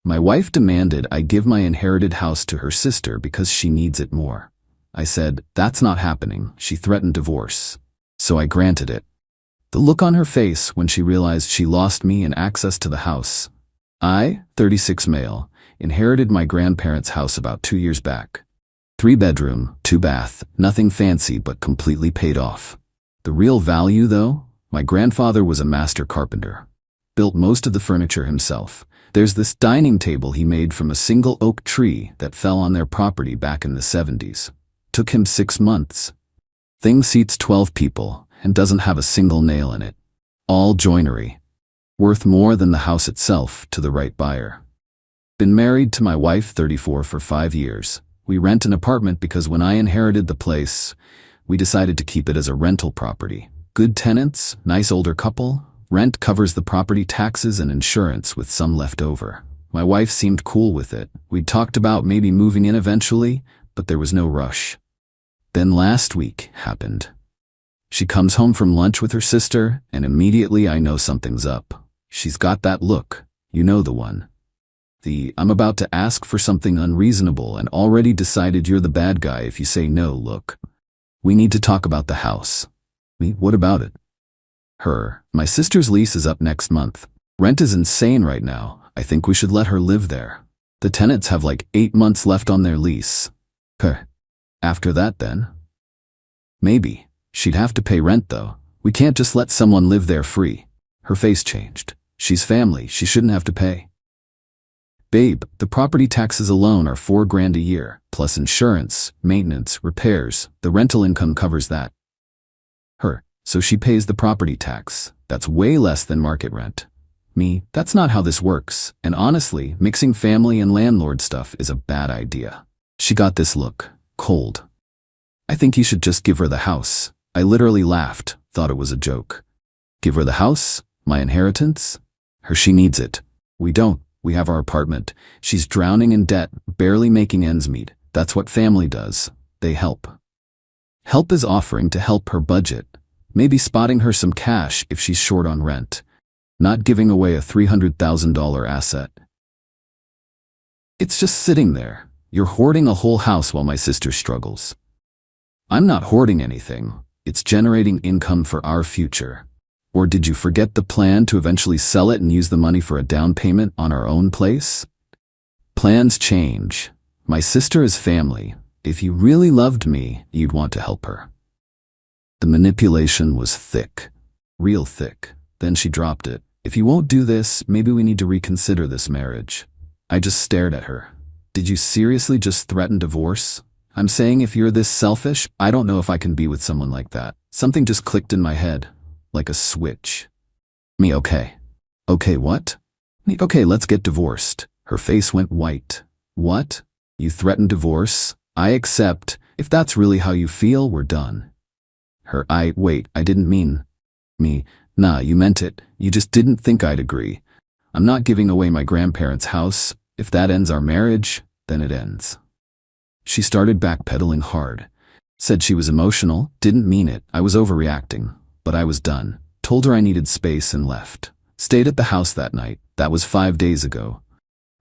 My wife demanded I give my inherited house to her sister because she needs it more. I said, that's not happening. She threatened divorce. So I granted it. The look on her face when she realized she lost me and access to the house. I, 36 male, inherited my grandparents' house about 2 years back. 3-bedroom, 2-bath, nothing fancy but completely paid off. The real value, though? My grandfather was a master carpenter. Built most of the furniture himself. There's this dining table he made from a single oak tree that fell on their property back in the 70s. Took him 6 months. Thing seats 12 people and doesn't have a single nail in it. All joinery. Worth more than the house itself to the right buyer. Been married to my wife, 34, for 5 years. We rent an apartment because when I inherited the place, we decided to keep it as a rental property. Good tenants, nice older couple. Rent covers the property taxes and insurance with some left over. My wife seemed cool with it. We'd talked about maybe moving in eventually, but there was no rush. Then last week happened. She comes home from lunch with her sister, and immediately I know something's up. She's got that look. You know the one. I'm about to ask for something unreasonable and already decided you're the bad guy if you say no look. We need to talk about the house. Me, what about it? My sister's lease is up next month. Rent is insane right now. I think we should let her live there. The tenants have like 8 months left on their lease. After that then? Maybe. She'd have to pay rent though. We can't just let someone live there free. Her face changed. She's family. She shouldn't have to pay. Babe, the property taxes alone are $4 grand a year, plus insurance, maintenance, repairs. The rental income covers that. So she pays the property tax. That's way less than market rent. Me, that's not how this works. And honestly, mixing family and landlord stuff is a bad idea. She got this look. Cold. I think you should just give her the house. I literally laughed, thought it was a joke. Give her the house? My inheritance? She needs it. We don't. We have our apartment. She's drowning in debt, barely making ends meet. That's what family does. They help. Help is offering to help her budget. Maybe spotting her some cash if she's short on rent. Not giving away a $300,000 asset. It's just sitting there. You're hoarding a whole house while my sister struggles. I'm not hoarding anything. It's generating income for our future. Or did you forget the plan to eventually sell it and use the money for a down payment on our own place? Plans change. My sister is family. If you really loved me, you'd want to help her. The manipulation was thick. Real thick. Then she dropped it. If you won't do this, maybe we need to reconsider this marriage. I just stared at her. Did you seriously just threaten divorce? I'm saying if you're this selfish, I don't know if I can be with someone like that. Something just clicked in my head. Like a switch. Me, okay. Okay, what? Me, okay, let's get divorced. Her face went white. What? You threatened divorce? I accept. If that's really how you feel, we're done. Wait, I didn't mean. Me, nah, you meant it. You just didn't think I'd agree. I'm not giving away my grandparents' house. If that ends our marriage, then it ends. She started backpedaling hard. Said she was emotional, didn't mean it. I was overreacting. But I was done. Told her I needed space and left. Stayed at the house that night. That was 5 days ago.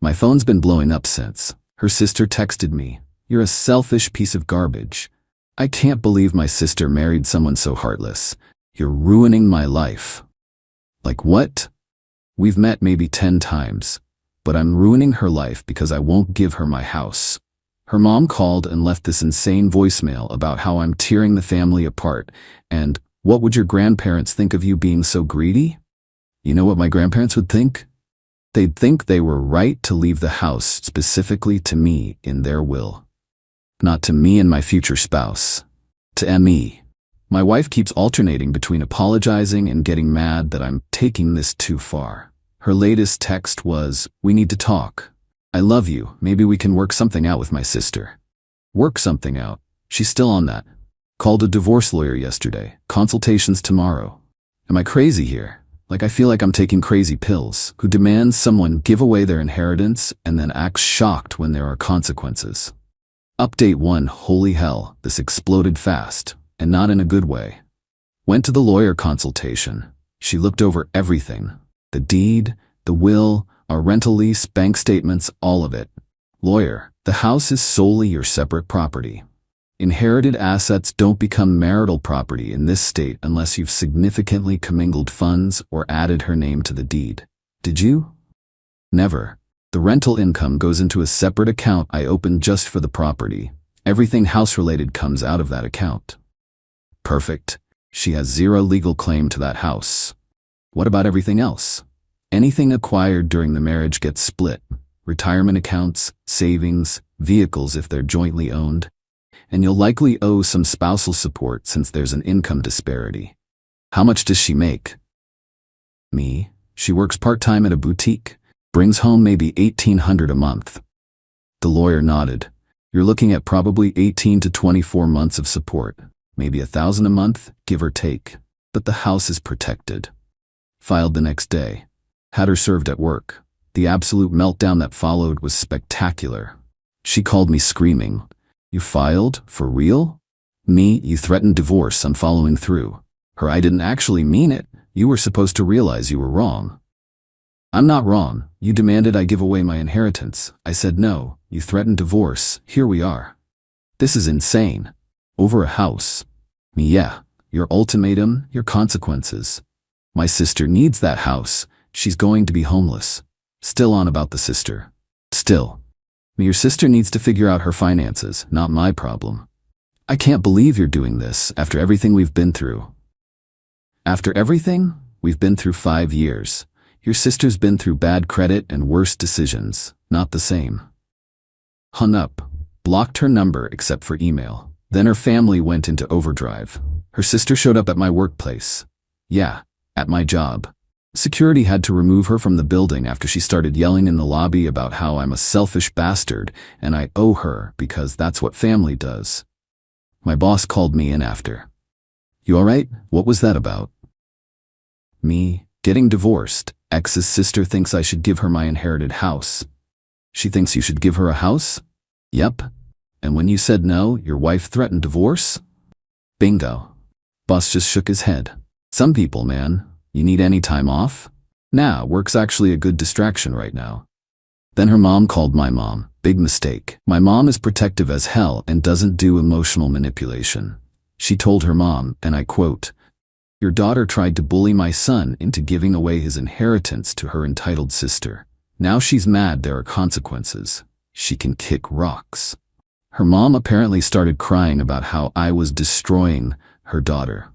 My phone's been blowing up since. Her sister texted me, "You're a selfish piece of garbage." I can't believe my sister married someone so heartless. You're ruining my life. Like what? We've met maybe 10 times, but I'm ruining her life because I won't give her my house. Her mom called and left this insane voicemail about how I'm tearing the family apart and, what would your grandparents think of you being so greedy? You know what my grandparents would think? They'd think they were right to leave the house specifically to me in their will. Not to me and my future spouse. To me. My wife keeps alternating between apologizing and getting mad that I'm taking this too far. Her latest text was, "We need to talk. I love you. Maybe we can work something out with my sister." Work something out. She's still on that. Called a divorce lawyer yesterday. Consultations tomorrow. Am I crazy here? Like I feel like I'm taking crazy pills. Who demands someone give away their inheritance and then acts shocked when there are consequences. Update 1. Holy hell, this exploded fast, and not in a good way. Went to the lawyer consultation. She looked over everything. The deed, the will, Our rental lease, bank statements, all of it. Lawyer, the house is solely your separate property. Inherited assets don't become marital property in this state unless you've significantly commingled funds or added her name to the deed. Did you? Never. The rental income goes into a separate account I opened just for the property. Everything house-related comes out of that account. Perfect. She has zero legal claim to that house. What about everything else? Anything acquired during the marriage gets split. Retirement accounts, savings, vehicles if they're jointly owned. And you'll likely owe some spousal support since there's an income disparity. How much does she make? Me? She works part-time at a boutique. Brings home maybe $1,800 a month. The lawyer nodded. You're looking at probably 18 to 24 months of support. Maybe $1,000 a month, give or take. But the house is protected. Filed the next day. Had her served at work. The absolute meltdown that followed was spectacular. She called me screaming. You filed? For real? Me, you threatened divorce, I'm following through. Her, I didn't actually mean it. You were supposed to realize you were wrong. I'm not wrong. You demanded I give away my inheritance. I said no. You threatened divorce. Here we are. This is insane. Over a house. Me, yeah. Your ultimatum, your consequences. My sister needs that house. She's going to be homeless. Still on about the sister. Still. Me, your sister needs to figure out her finances, not my problem. I can't believe you're doing this after everything we've been through. After everything? We've been through 5 years. Your sister's been through bad credit and worse decisions, not the same. Hung up, blocked her number except for email. Then her family went into overdrive. Her sister showed up at my workplace. Yeah, at my job. Security had to remove her from the building after she started yelling in the lobby about how I'm a selfish bastard and I owe her because that's what family does. My boss called me in after. You alright? What was that about? Me, getting divorced. Ex's sister thinks I should give her my inherited house. She thinks you should give her a house? Yep. And when you said no, your wife threatened divorce? Bingo. Boss just shook his head. Some people, man. You need any time off? Nah, work's actually a good distraction right now. Then her mom called my mom. Big mistake. My mom is protective as hell and doesn't do emotional manipulation. She told her mom, and I quote, your daughter tried to bully my son into giving away his inheritance to her entitled sister. Now she's mad there are consequences. She can kick rocks. Her mom apparently started crying about how I was destroying her daughter.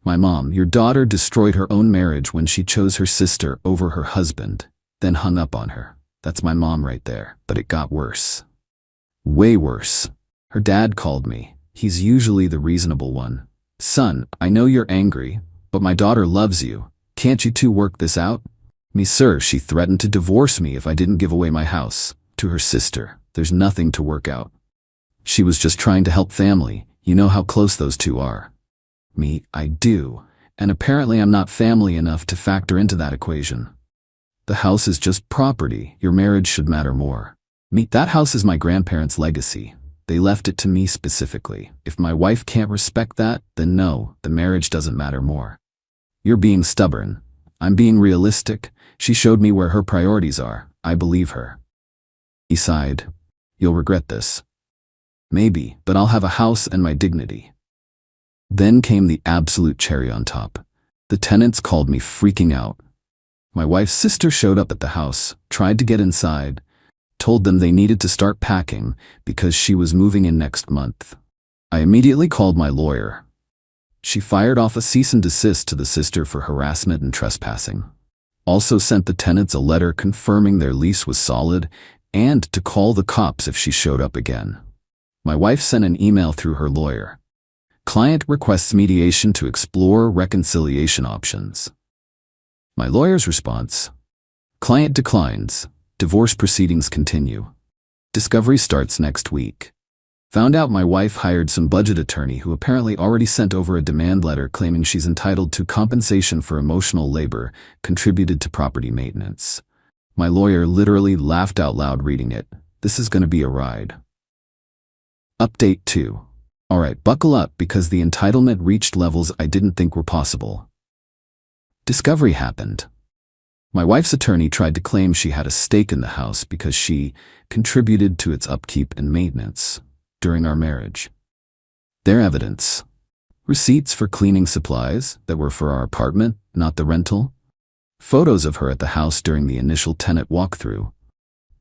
My mom, your daughter destroyed her own marriage when she chose her sister over her husband, then hung up on her. That's my mom right there. But it got worse. Way worse. Her dad called me. He's usually the reasonable one. Son, I know you're angry, but my daughter loves you. Can't you two work this out? Me, sir, she threatened to divorce me if I didn't give away my house. To her sister, there's nothing to work out. She was just trying to help family. You know how close those two are. Me, I do. And apparently I'm not family enough to factor into that equation. The house is just property. Your marriage should matter more. Me, that house is my grandparents' legacy. They left it to me specifically. If my wife can't respect that, then no, the marriage doesn't matter more. You're being stubborn. I'm being realistic. She showed me where her priorities are. I believe her. He sighed. You'll regret this. Maybe, but I'll have a house and my dignity. Then came the absolute cherry on top. The tenants called me freaking out. My wife's sister showed up at the house, tried to get inside, told them they needed to start packing because she was moving in next month. I immediately called my lawyer. She fired off a cease and desist to the sister for harassment and trespassing. Also sent the tenants a letter confirming their lease was solid and to call the cops if she showed up again. My wife sent an email through her lawyer. Client requests mediation to explore reconciliation options. My lawyer's response: client declines. Divorce proceedings continue. Discovery starts next week. Found out my wife hired some budget attorney who apparently already sent over a demand letter claiming she's entitled to compensation for emotional labor contributed to property maintenance. My lawyer literally laughed out loud reading it. This is going to be a ride. Update 2. Alright, buckle up because the entitlement reached levels I didn't think were possible. Discovery happened. My wife's attorney tried to claim she had a stake in the house because she contributed to its upkeep and maintenance during our marriage. Their evidence: receipts for cleaning supplies that were for our apartment, not the rental, photos of her at the house during the initial tenant walkthrough,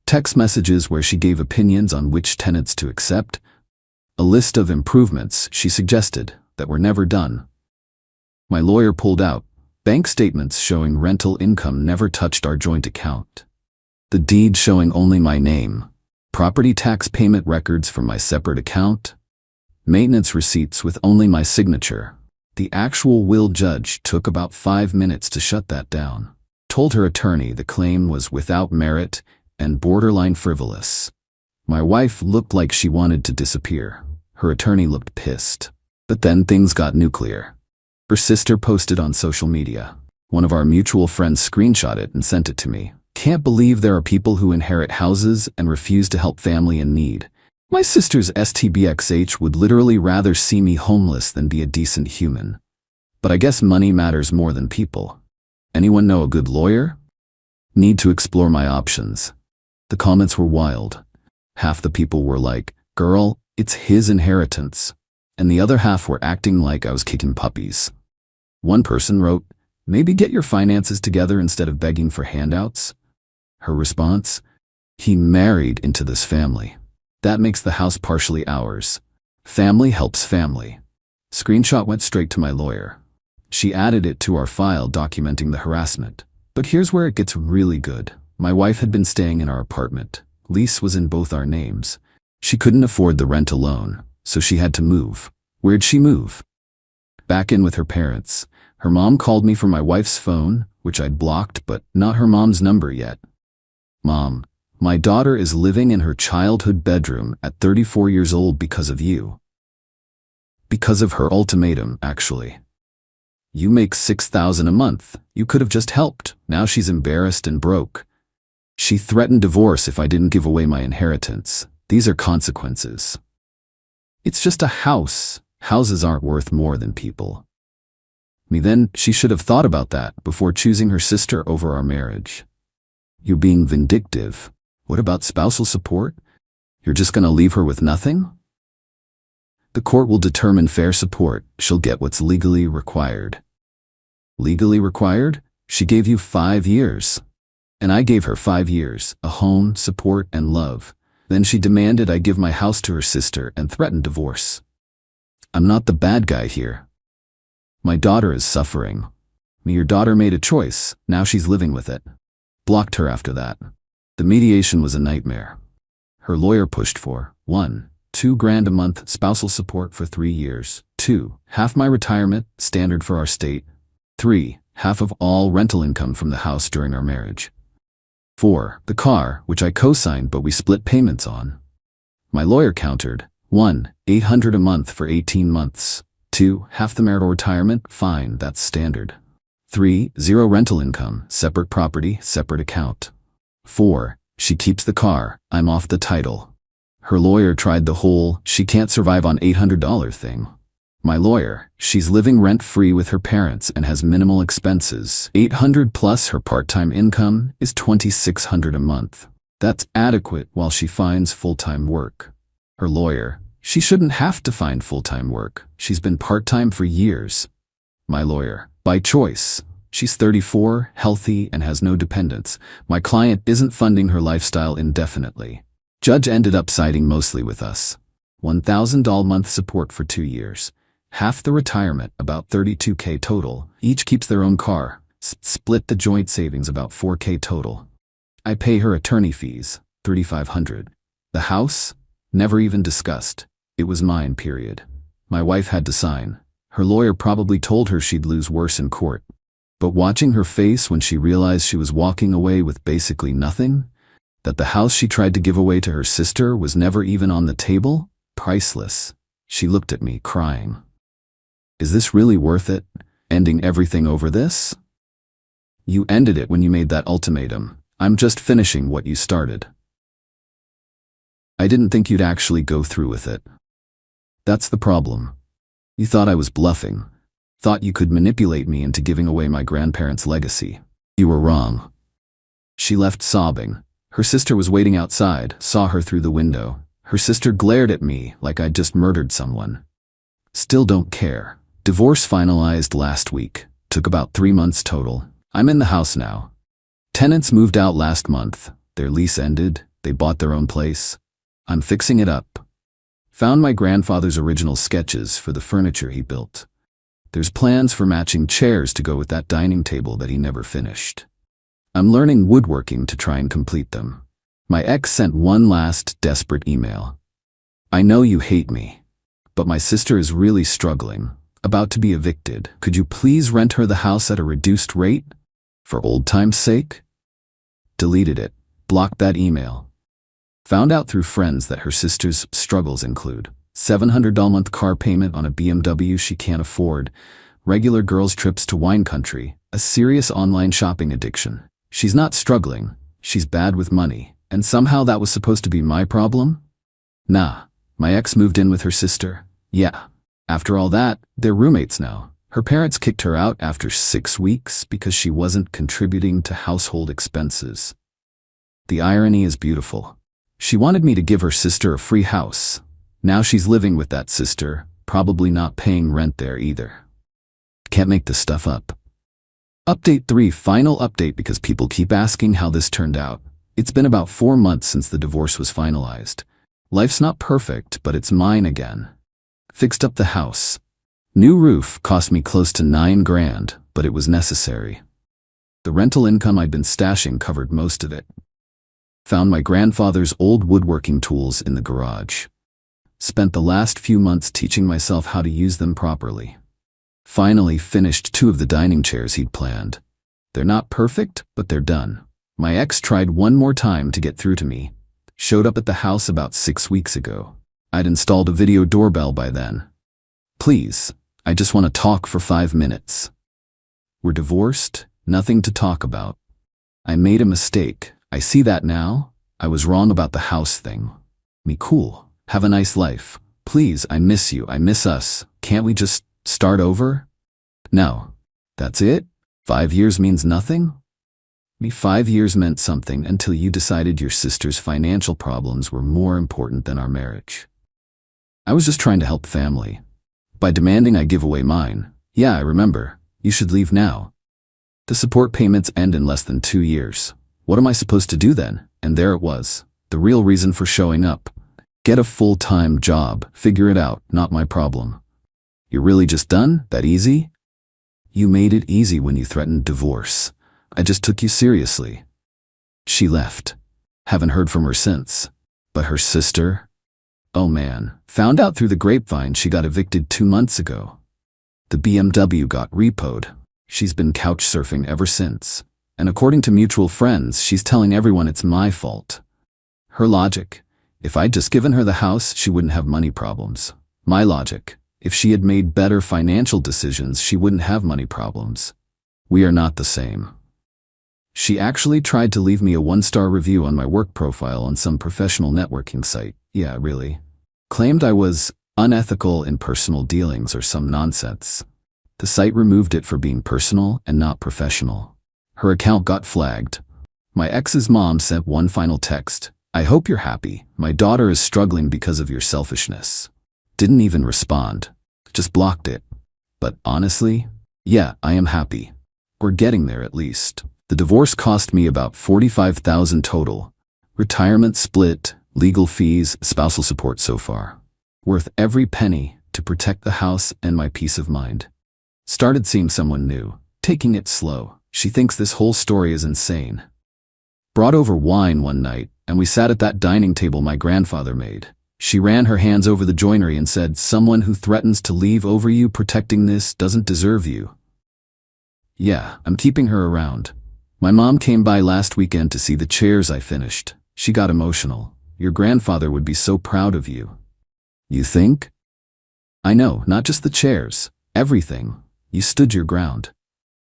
text messages where she gave opinions on which tenants to accept, a list of improvements she suggested that were never done. My lawyer pulled out bank statements showing rental income never touched our joint account, the deed showing only my name, property tax payment records from my separate account, maintenance receipts with only my signature. The actual will judge took about 5 minutes to shut that down. Told her attorney the claim was without merit and borderline frivolous. My wife looked like she wanted to disappear. Her attorney looked pissed. But then things got nuclear. Her sister posted on social media. One of our mutual friends screenshot it and sent it to me. Can't believe there are people who inherit houses and refuse to help family in need. My sister's STBXH would literally rather see me homeless than be a decent human. But I guess money matters more than people. Anyone know a good lawyer? Need to explore my options. The comments were wild. Half the people were like, "Girl, it's his inheritance." And the other half were acting like I was kicking puppies. One person wrote, "Maybe get your finances together instead of begging for handouts." Her response: "He married into this family. That makes the house partially ours. Family helps family." Screenshot went straight to my lawyer. She added it to our file documenting the harassment. But here's where it gets really good. My wife had been staying in our apartment. Lease was in both our names. She couldn't afford the rent alone, so she had to move. Where'd she move? Back in with her parents. Her mom called me from my wife's phone, which I'd blocked, but not her mom's number yet. "Mom, my daughter is living in her childhood bedroom at 34 years old because of you." Because of her ultimatum, actually. "You make $6,000 a month. You could have just helped." Now she's embarrassed and broke. She threatened divorce if I didn't give away my inheritance. These are consequences. It's just a house. Houses aren't worth more than people. Then she should have thought about that before choosing her sister over our marriage. You're being vindictive. What about spousal support? You're just gonna leave her with nothing? The court will determine fair support. She'll get what's legally required. Legally required? She gave you 5 years. And I gave her 5 years, a home, support, and love. Then she demanded I give my house to her sister and threatened divorce. I'm not the bad guy here. My daughter is suffering. Your daughter made a choice. Now she's living with it. Blocked her after that. The mediation was a nightmare. Her lawyer pushed for 1. $2,000 a month spousal support for 3 years. 2. Half my retirement, standard for our state. 3. Half of all rental income from the house during our marriage. 4. The car, which I co-signed but we split payments on. My lawyer countered. 1. $800 a month for 18 months. 2. Half the marital retirement, fine, that's standard. 3. 0 rental income, separate property, separate account. 4. She keeps the car, I'm off the title. Her lawyer tried the whole "she can't survive on $800 thing. My lawyer: she's living rent-free with her parents and has minimal expenses. $800 plus her part-time income is $2,600 a month. That's adequate while she finds full-time work. Her lawyer: she shouldn't have to find full-time work. She's been part-time for years. My lawyer: by choice. She's 34, healthy, and has no dependents. My client isn't funding her lifestyle indefinitely. Judge ended up siding mostly with us. $1,000 month support for 2 years. Half the retirement, about $32K total. Each keeps their own car. Split the joint savings, about $4K total. I pay her attorney fees, $3,500. The house? Never even discussed. It was mine, period. My wife had to sign. Her lawyer probably told her she'd lose worse in court. But watching her face when she realized she was walking away with basically nothing, that the house she tried to give away to her sister was never even on the table, priceless. She looked at me, crying. Is this really worth it? Ending everything over this? You ended it when you made that ultimatum. I'm just finishing what you started. I didn't think you'd actually go through with it. That's the problem. You thought I was bluffing. Thought you could manipulate me into giving away my grandparents' legacy. You were wrong. She left sobbing. Her sister was waiting outside, saw her through the window. Her sister glared at me like I'd just murdered someone. Still don't care. Divorce finalized last week. Took about 3 months total. I'm in the house now. Tenants moved out last month. Their lease ended. They bought their own place. I'm fixing it up. Found my grandfather's original sketches for the furniture he built. There's plans for matching chairs to go with that dining table that he never finished. I'm learning woodworking to try and complete them. My ex sent one last desperate email. I know you hate me, but my sister is really struggling, about to be evicted. Could you please rent her the house at a reduced rate? For old time's sake? Deleted it. Blocked that email. Found out through friends that her sister's struggles include $700 a month car payment on a BMW she can't afford, regular girls' trips to wine country, a serious online shopping addiction. She's not struggling, she's bad with money, and somehow that was supposed to be my problem? Nah, my ex moved in with her sister. Yeah. After all that, they're roommates now. Her parents kicked her out after 6 weeks because she wasn't contributing to household expenses. The irony is beautiful. She wanted me to give her sister a free house. Now she's living with that sister, probably not paying rent there either. Can't make this stuff up. Update 3, final update because people keep asking how this turned out. It's been about 4 months since the divorce was finalized. Life's not perfect, but it's mine again. Fixed up the house. New roof cost me close to $9 grand, but it was necessary. The rental income I'd been stashing covered most of it. Found my grandfather's old woodworking tools in the garage. Spent the last few months teaching myself how to use them properly. Finally finished 2 of the dining chairs he'd planned. They're not perfect, but they're done. My ex tried one more time to get through to me. Showed up at the house about 6 weeks ago. I'd installed a video doorbell by then. Please, I just want to talk for 5 minutes. We're divorced, nothing to talk about. I made a mistake. I see that now. I was wrong about the house thing. Me cool. Have a nice life. Please, I miss you. I miss us. Can't we just start over? No. That's it? 5 years means nothing? Me 5 years meant something until you decided your sister's financial problems were more important than our marriage. I was just trying to help family. By demanding I give away mine. Yeah, I remember. You should leave now. The support payments end in less than 2 years. What am I supposed to do then? And there it was. The real reason for showing up. Get a full-time job. Figure it out. Not my problem. You're really just done? That easy? You made it easy when you threatened divorce. I just took you seriously. She left. Haven't heard from her since. But her sister? Oh man. Found out through the grapevine she got evicted 2 months ago. The BMW got repoed. She's been couch surfing ever since. And according to mutual friends, she's telling everyone it's my fault. Her logic. If I'd just given her the house, she wouldn't have money problems. My logic. If she had made better financial decisions, she wouldn't have money problems. We are not the same. She actually tried to leave me a 1-star review on my work profile on some professional networking site. Yeah, really. Claimed I was unethical in personal dealings or some nonsense. The site removed it for being personal and not professional. Her account got flagged. My ex's mom sent one final text. I hope you're happy. My daughter is struggling because of your selfishness. Didn't even respond. Just blocked it. But honestly, yeah, I am happy. We're getting there at least. The divorce cost me about $45,000 total. Retirement split, legal fees, spousal support so far. Worth every penny to protect the house and my peace of mind. Started seeing someone new, taking it slow. She thinks this whole story is insane. Brought over wine one night, and we sat at that dining table my grandfather made. She ran her hands over the joinery and said, "Someone who threatens to leave over you protecting this doesn't deserve you." Yeah, I'm keeping her around. My mom came by last weekend to see the chairs I finished. She got emotional. Your grandfather would be so proud of you. You think? I know, not just the chairs. Everything. You stood your ground.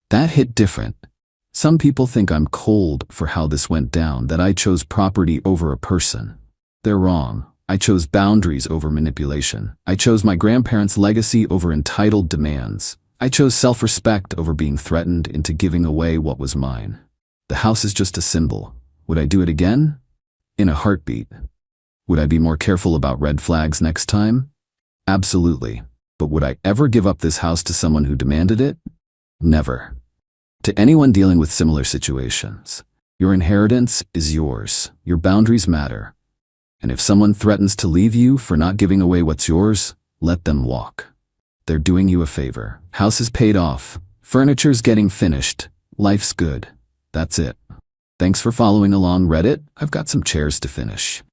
That hit different. Some people think I'm cold for how this went down, that I chose property over a person. They're wrong. I chose boundaries over manipulation. I chose my grandparents' legacy over entitled demands. I chose self-respect over being threatened into giving away what was mine. The house is just a symbol. Would I do it again? In a heartbeat. Would I be more careful about red flags next time? Absolutely. But would I ever give up this house to someone who demanded it? Never. To anyone dealing with similar situations, your inheritance is yours. Your boundaries matter. And if someone threatens to leave you for not giving away what's yours, let them walk. They're doing you a favor. House is paid off. Furniture's getting finished. Life's good. That's it. Thanks for following along, Reddit. I've got some chairs to finish.